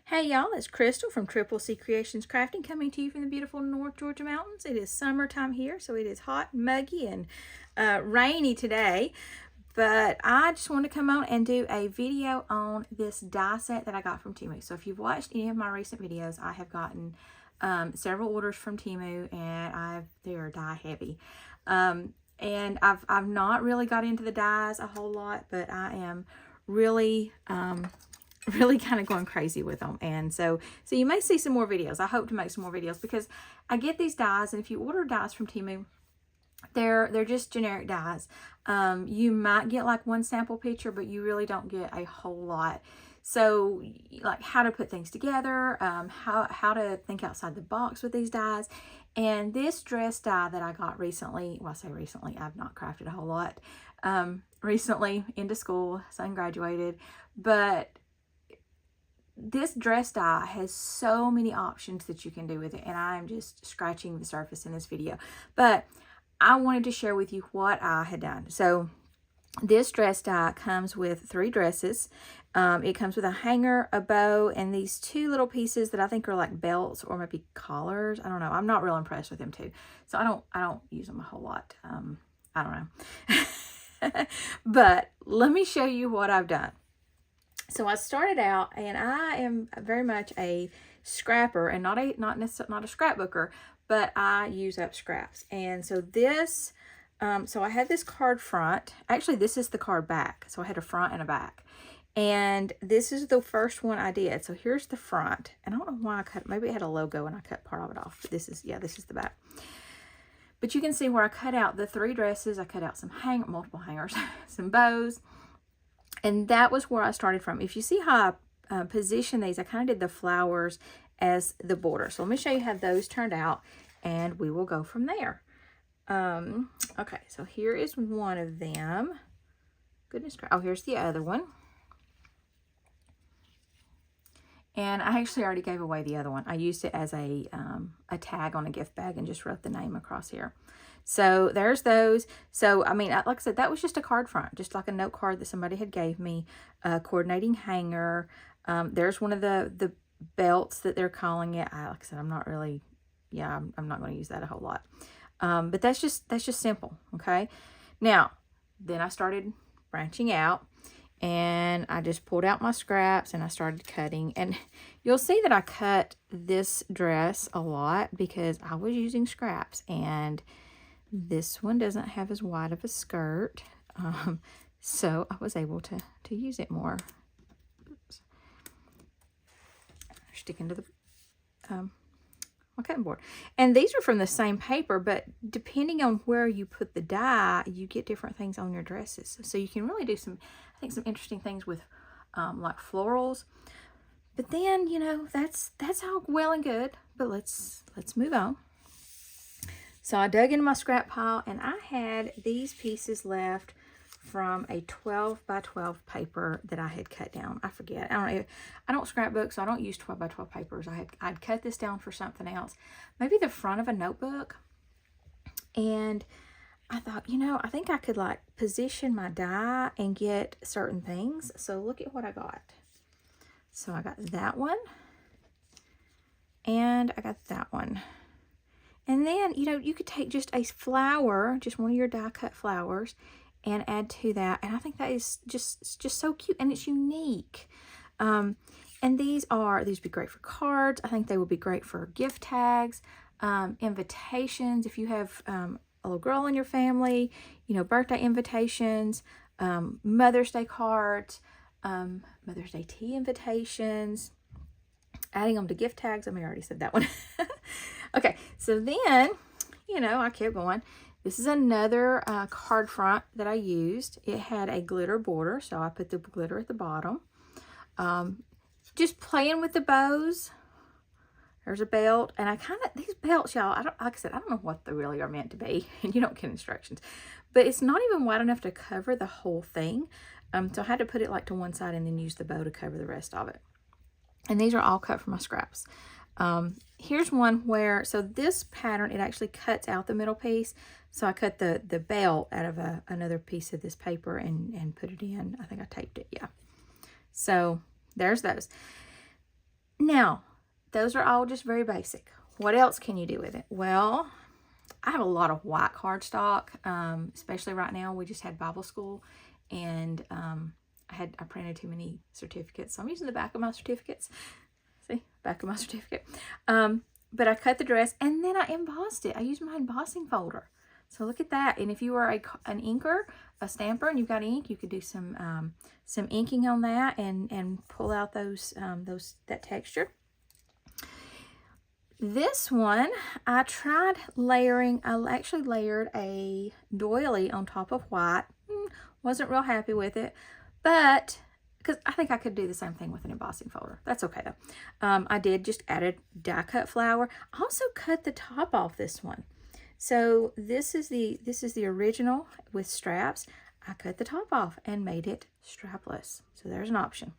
Hey y'all, it's Crystal from Triple C Creations Crafting coming to you from the beautiful North Georgia mountains. It is summertime here, so it is hot, muggy, and rainy today. But I just want to come on and do a video on this die set that I got from Temu. So if you've watched any of my recent videos, I have gotten several orders from Temu, and they are die heavy. And I've not really got into the dies a whole lot, but I am really really kind of going crazy with them. And so you may see some more videos. I hope to make some more videos because I get these dies, and if you order dies from Temu, they're just generic dies. You might get like one sample picture, but you really don't get a whole lot. So like how to put things together, how to think outside the box with these dies. And this dress die that I got recently, well, I say recently, I've not crafted a whole lot. Recently into school, son graduated, but this dress die has so many options that you can do with it, and I'm just scratching the surface in this video. But I wanted to share with you what I had done. So this dress die comes with 3 dresses. It comes with a hanger, a bow, and these 2 little pieces that I think are like belts or maybe collars. I don't know. I'm not real impressed with them too. So I don't use them a whole lot. I don't know. But let me show you what I've done. So I started out, and I am very much a scrapper and not a scrapbooker, but I use up scraps. And so this, so I had this card front. Actually, this is the card back. So I had a front and a back. And this is the first one I did. So here's the front. And I don't know why I cut, maybe it had a logo and I cut part of it off. But this is the back. But you can see where I cut out the 3 dresses. I cut out some multiple hangers, some bows. And that was where I started from. If you see how I position these, I kind of did the flowers as the border. So let me show you how those turned out, and we will go from there. Okay, so here is one of them. Goodness, oh, here's the other one. And I actually already gave away the other one. I used it as a tag on a gift bag and just wrote the name across here. So there's those. So, I mean, like I said, that was just a card front, just like a note card that somebody had gave me, a coordinating hanger. There's one of the belts that they're calling it. Like I said, I'm not really, I'm not going to use that a whole lot. But that's just simple, okay? Now, then I started branching out, and I just pulled out my scraps and I started cutting. And you'll see that I cut this dress a lot because I was using scraps, and this one doesn't have as wide of a skirt, so I was able to use it more. Oops. Sticking to the my cutting board. And these are from the same paper, but depending on where you put the die, you get different things on your dresses. So you can really do some interesting things with like florals. But then, you know, that's all well and good, but let's move on. So I dug into my scrap pile, and I had these pieces left from a 12 by 12 paper that I had cut down. I forget. I don't scrapbook, so I don't use 12 by 12 papers. I'd cut this down for something else. Maybe the front of a notebook. And I thought, you know, I think I could like position my die and get certain things. So look at what I got. So I got that one. And I got that one. And then, you know, you could take just a flower, just one of your die cut flowers, and add to that. And I think that is just so cute, and it's unique. And these would be great for cards. I think they would be great for gift tags, invitations. If you have a little girl in your family, you know, birthday invitations, Mother's Day cards, Mother's Day tea invitations, adding them to gift tags. I mean, I already said that one. Okay, so then, you know, I kept going. This is another card front that I used. It had a glitter border, so I put the glitter at the bottom. Just playing with the bows. There's a belt, and these belts, y'all, like I said, I don't know what they really are meant to be, and you don't get instructions. But it's not even wide enough to cover the whole thing. So I had to put it like to one side and then use the bow to cover the rest of it. And these are all cut from my scraps. Here's one where, so this pattern, it actually cuts out the middle piece. So I cut the belt out of another piece of this paper and put it in. I think I taped it, yeah. So there's those. Now, those are all just very basic. What else can you do with it? Well, I have a lot of white cardstock, especially right now. We just had Bible school, and I printed too many certificates, so I'm using the back of my certificates. See, back of my certificate. But I cut the dress, and then I embossed it. I used my embossing folder. So look at that. And if you are an inker, a stamper, and you've got ink, you could do some inking on that and pull out that texture. This one, I tried layering. I actually layered a doily on top of white. Wasn't real happy with it, but because I think I could do the same thing with an embossing folder. That's okay though. I did just added die cut flower. I also cut the top off this one. So this is the original with straps. I cut the top off and made it strapless. So there's an option.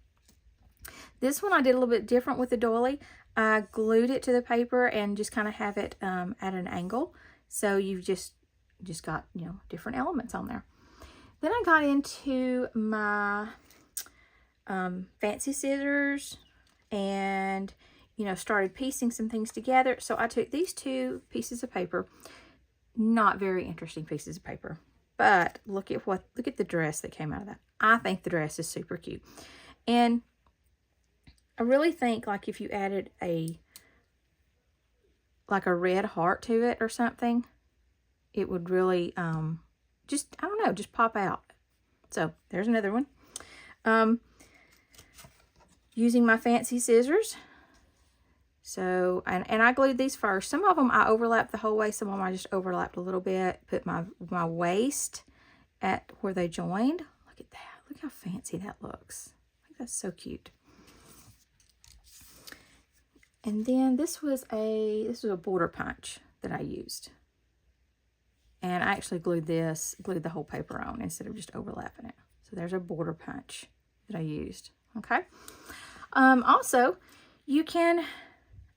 This one I did a little bit different with the doily. I glued it to the paper and just kind of have it at an angle. So you've just got, you know, different elements on there. Then I got into my fancy scissors and, you know, started piecing some things together. So I took these two pieces of paper, not very interesting pieces of paper, but look at the dress that came out of that. I think the dress is super cute. And I really think, like, if you added a red heart to it or something, it would really just, I don't know, just pop out. So there's another one. Using my fancy scissors. So, and I glued these first. Some of them I overlapped the whole way. Some of them I just overlapped a little bit. Put my waist at where they joined. Look at that. Look how fancy that looks. I think that's so cute. And then this was a border punch that I used. And I actually glued the whole paper on instead of just overlapping it. So there's a border punch that I used. Okay. Also, you can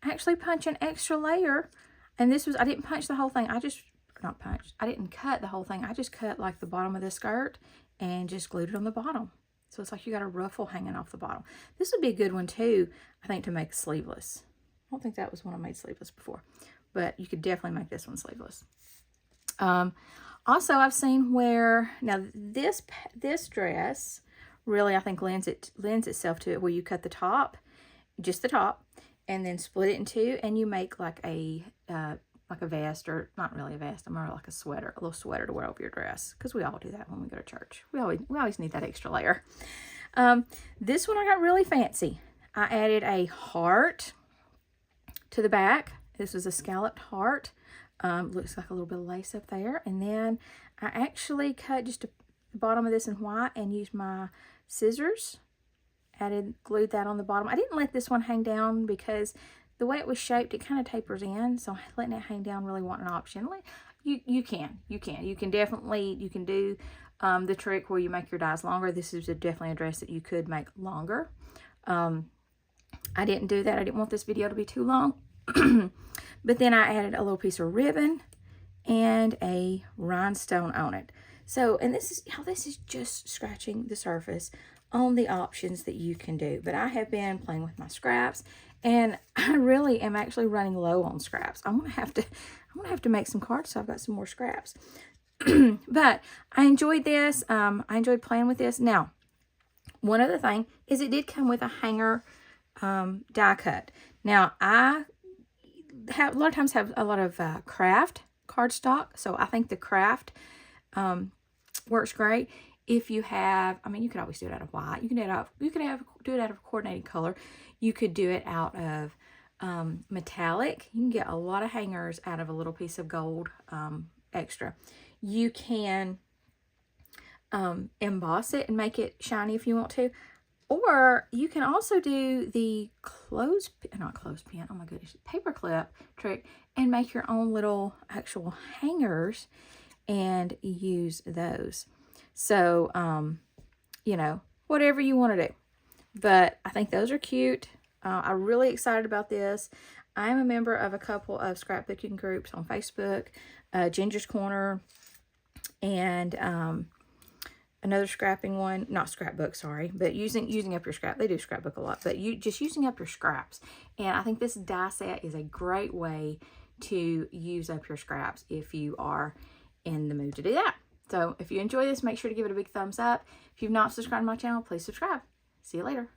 actually punch an extra layer. And this was, I didn't punch the whole thing. I didn't cut the whole thing. I just cut like the bottom of the skirt and just glued it on the bottom. So it's like you got a ruffle hanging off the bottom. This would be a good one too, I think, to make sleeveless. I don't think that was one I made sleeveless before, but you could definitely make this one sleeveless. Also, I've seen where, now this dress really, I think, lends itself to it, where you cut the top, just the top, and then split it in two, and you make like a vest, or not really a vest, I'm more like a sweater, a little sweater to wear over your dress, because we all do that when we go to church. We always need that extra layer. This one I got really fancy. I added a heart to the back. This was a scalloped heart. Looks like a little bit of lace up there. And then I actually cut just the bottom of this in white and used my scissors. Glued that on the bottom. I didn't let this one hang down because the way it was shaped, it kind of tapers in. So letting it hang down really wasn't an option. You can do the trick where you make your dies longer. This is definitely a dress that you could make longer. I didn't do that. I didn't want this video to be too long. But then I added a little piece of ribbon and a rhinestone on it. So, and this is just scratching the surface on the options that you can do. But I have been playing with my scraps, and I really am actually running low on scraps. I'm gonna have to make some cards, so I've got some more scraps. But I enjoyed this. I enjoyed playing with this. Now, one other thing is it did come with a hanger die cut. Now, I have a lot of craft cardstock, so I think the craft works great. If you have, I mean, you could always do it out of white. You can do it out of coordinating color. You could do it out of metallic. You can get a lot of hangers out of a little piece of gold extra. You can emboss it and make it shiny if you want to. Or you can also do the paper clip trick and make your own little actual hangers and use those. So, you know, whatever you want to do. But I think those are cute. I'm really excited about this. I'm a member of a couple of scrapbooking groups on Facebook, Ginger's Corner, and another scrapping one, not scrapbook, sorry, but using up your scrap. They do scrapbook a lot, but just using up your scraps. And I think this die set is a great way to use up your scraps if you are in the mood to do that. So if you enjoy this, make sure to give it a big thumbs up. If you've not subscribed to my channel, please subscribe. See you later.